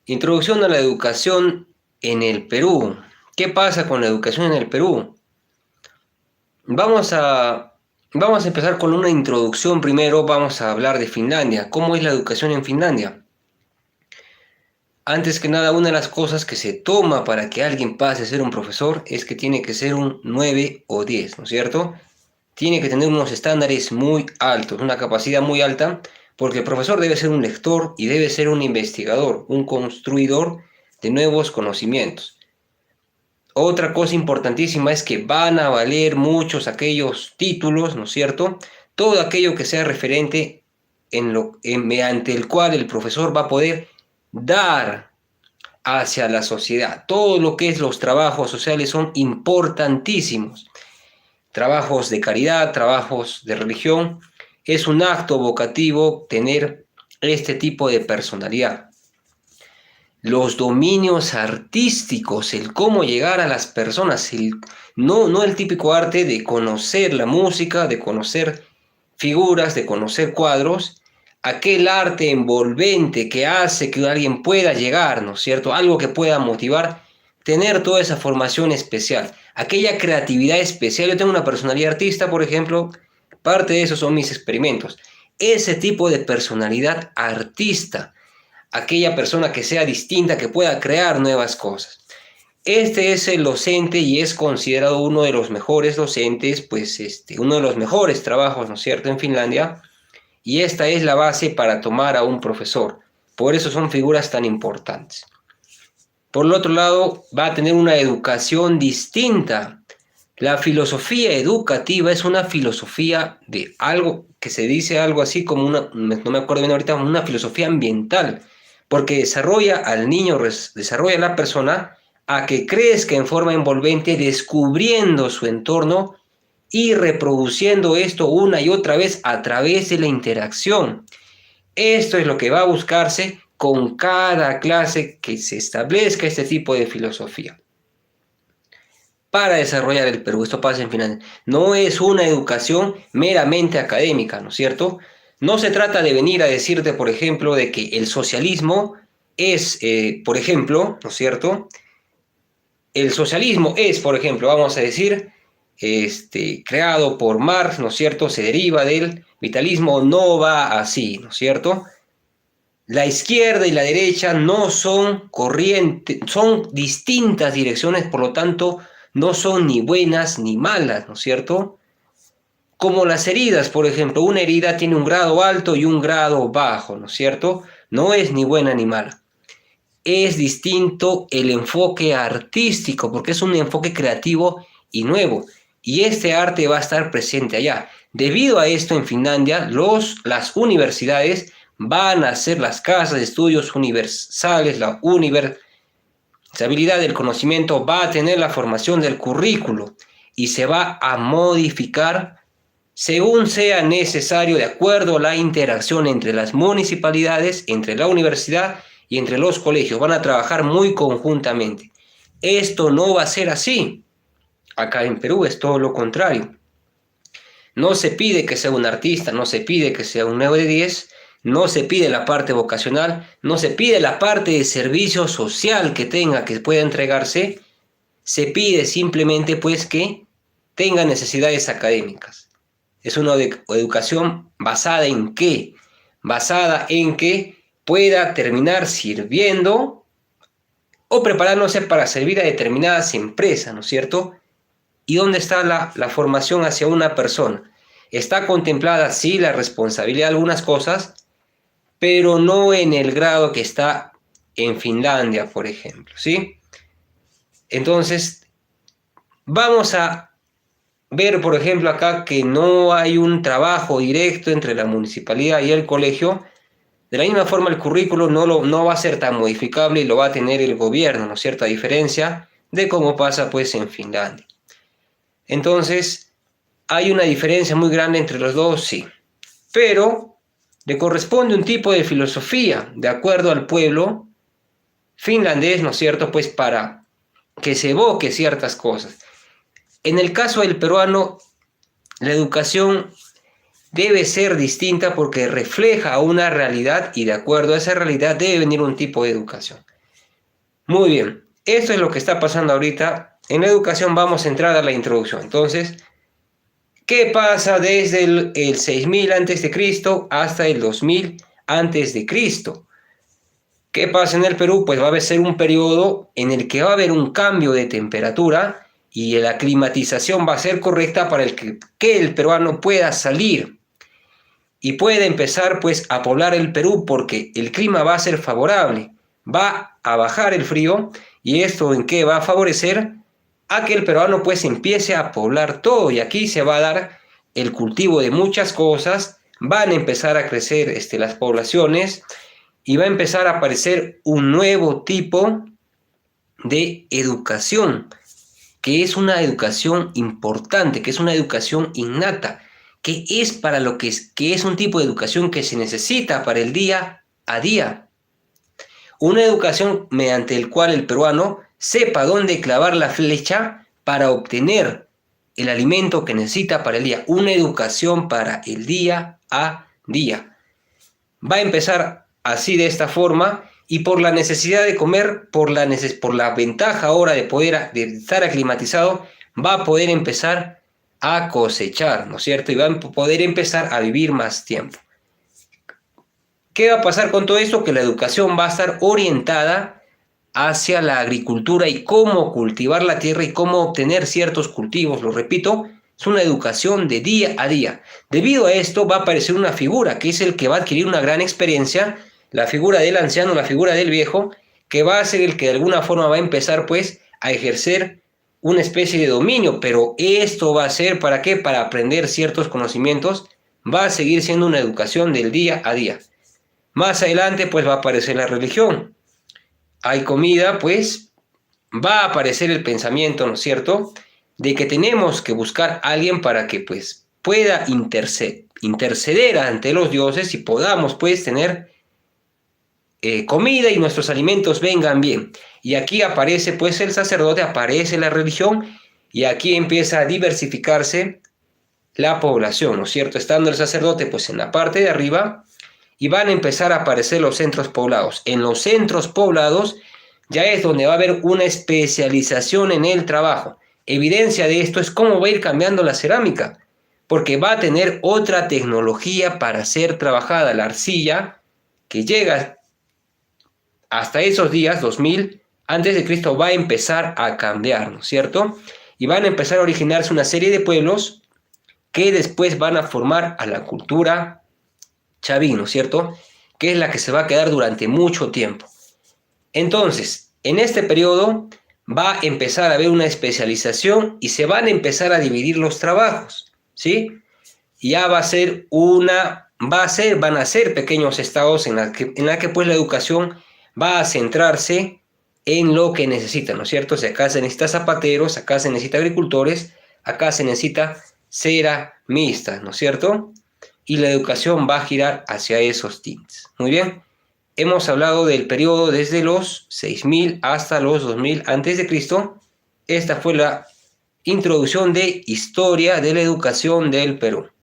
Introducción a la educación en el Perú. ¿Qué pasa con la educación en el Perú? Vamos a, vamos a empezar con una introducción primero. Vamos a hablar de Finlandia. ¿Cómo es la educación en Finlandia? Antes que nada, una de las cosas que se toma para que alguien pase a ser un profesor es que tiene que ser un 9 o 10, ¿no es cierto? Tiene que tener unos estándares muy altos, una capacidad muy alta, porque el profesor debe ser un lector y debe ser un investigador, un construidor de nuevos conocimientos. Otra cosa importantísima es que van a valer muchos aquellos títulos, ¿no es cierto? Todo aquello que sea referente mediante el cual el profesor va a poder dar hacia la sociedad. Todo lo que es los trabajos sociales son importantísimos. Trabajos de caridad, trabajos de religión. Es un acto vocativo tener este tipo de personalidad. Los dominios artísticos, el cómo llegar a las personas, no el típico arte de conocer la música, de conocer figuras, de conocer cuadros, aquel arte envolvente que hace que alguien pueda llegar, ¿no es cierto? Algo que pueda motivar, tener toda esa formación especial, aquella creatividad especial. Yo tengo una personalidad artista, por ejemplo, parte de eso son mis experimentos. Ese tipo de personalidad artista, aquella persona que sea distinta, que pueda crear nuevas cosas. Este es el docente y es considerado uno de los mejores docentes, pues uno de los mejores trabajos, ¿no es cierto?, en Finlandia, y esta es la base para tomar a un profesor. Por eso son figuras tan importantes. Por el otro lado, va a tener una educación distinta. La filosofía educativa es una filosofía de algo que se dice algo así como no me acuerdo bien ahorita, una filosofía ambiental, porque desarrolla al niño, desarrolla a la persona a que crezca en forma envolvente, descubriendo su entorno y reproduciendo esto una y otra vez a través de la interacción. Esto es lo que va a buscarse con cada clase que se establezca este tipo de filosofía para desarrollar el Perú. Esto pasa en Finlandia. No es una educación meramente académica, ¿no es cierto? No se trata de venir a decirte, por ejemplo, de que el socialismo es, por ejemplo, ¿no es cierto? El socialismo es, por ejemplo, vamos a decir, creado por Marx, ¿no es cierto? Se deriva del vitalismo, no va así, ¿no es cierto? La izquierda y la derecha no son corrientes, son distintas direcciones, por lo tanto, no son ni buenas ni malas, ¿no es cierto? Como las heridas, por ejemplo, una herida tiene un grado alto y un grado bajo, ¿no es cierto? No es ni buena ni mala. Es distinto el enfoque artístico, porque es un enfoque creativo y nuevo. Y este arte va a estar presente allá. Debido a esto, en Finlandia, las universidades van a ser las casas de estudios universales, la universabilidad del conocimiento va a tener la formación del currículo y se va a modificar según sea necesario de acuerdo a la interacción entre las municipalidades, entre la universidad y entre los colegios. Van a trabajar muy conjuntamente. Esto no va a ser así. Acá en Perú es todo lo contrario. No se pide que sea un artista, no se pide que sea un 9 de 10, no se pide la parte vocacional, no se pide la parte de servicio social que tenga, que pueda entregarse. Se pide simplemente pues que tenga necesidades académicas. Es una educación basada en qué? Basada en que pueda terminar sirviendo o preparándose para servir a determinadas empresas, ¿no es cierto? ¿Y dónde está la formación hacia una persona? Está contemplada, sí, la responsabilidad de algunas cosas, pero no en el grado que está en Finlandia, por ejemplo, ¿sí? Entonces, vamos a ver, por ejemplo, acá que no hay un trabajo directo entre la municipalidad y el colegio. De la misma forma, el currículo no va a ser tan modificable y lo va a tener el gobierno, ¿no es cierto? A diferencia de cómo pasa pues en Finlandia. Entonces, hay una diferencia muy grande entre los dos, sí. Pero le corresponde un tipo de filosofía de acuerdo al pueblo finlandés, ¿no es cierto? Pues para que se evoque ciertas cosas. En el caso del peruano, la educación debe ser distinta porque refleja una realidad y de acuerdo a esa realidad debe venir un tipo de educación. Muy bien, esto es lo que está pasando ahorita. En la educación vamos a entrar a la introducción. Entonces, ¿qué pasa desde el 6000 antes de Cristo hasta el 2000 antes de Cristo? ¿Qué pasa en el Perú? Pues va a ser un periodo en el que va a haber un cambio de temperatura y la climatización va a ser correcta para que el peruano pueda salir y pueda empezar pues a poblar el Perú porque el clima va a ser favorable, va a bajar el frío y esto en qué va a favorecer a que el peruano pues empiece a poblar todo y aquí se va a dar el cultivo de muchas cosas, van a empezar a crecer las poblaciones y va a empezar a aparecer un nuevo tipo de educación, que es una educación importante, que es una educación innata, que es para lo que es un tipo de educación que se necesita para el día a día. Una educación mediante el cual el peruano sepa dónde clavar la flecha para obtener el alimento que necesita para el día. Una educación para el día a día. Va a empezar así de esta forma y por la necesidad de comer, por la ventaja ahora de estar aclimatizado, va a poder empezar a cosechar, ¿no es cierto? Y va a poder empezar a vivir más tiempo. ¿Qué va a pasar con todo esto? Que la educación va a estar orientada hacia la agricultura y cómo cultivar la tierra y cómo obtener ciertos cultivos. Lo repito, es una educación de día a día. Debido a esto va a aparecer una figura que es el que va a adquirir una gran experiencia, la figura del anciano, la figura del viejo, que va a ser el que de alguna forma va a empezar pues a ejercer una especie de dominio, pero esto va a ser ¿para qué? Para aprender ciertos conocimientos, va a seguir siendo una educación del día a día. Más adelante pues va a aparecer la religión. Hay comida, pues va a aparecer el pensamiento, ¿no es cierto?, de que tenemos que buscar a alguien para que pues pueda interceder ante los dioses y podamos pues tener comida y nuestros alimentos vengan bien. Y aquí aparece pues el sacerdote, aparece la religión y aquí empieza a diversificarse la población, ¿no es cierto? Estando el sacerdote pues en la parte de arriba y van a empezar a aparecer los centros poblados. En los centros poblados ya es donde va a haber una especialización en el trabajo. Evidencia de esto es cómo va a ir cambiando la cerámica, porque va a tener otra tecnología para ser trabajada. La arcilla, que llega hasta esos días, 2000 antes de Cristo, va a empezar a cambiar, ¿no es cierto? Y van a empezar a originarse una serie de pueblos que después van a formar a la cultura chaví, ¿no es cierto?, que es la que se va a quedar durante mucho tiempo. Entonces, en este periodo va a empezar a haber una especialización y se van a empezar a dividir los trabajos, ¿sí? Ya van a ser pequeños estados en la que pues la educación va a centrarse en lo que necesita, ¿no es cierto? O sea, acá se necesita zapateros, acá se necesita agricultores, acá se necesita ceramistas, ¿no es cierto? Y la educación va a girar hacia esos tintes. Muy bien, hemos hablado del periodo desde los 6000 hasta los 2000 antes de Cristo. Esta fue la introducción de historia de la educación del Perú.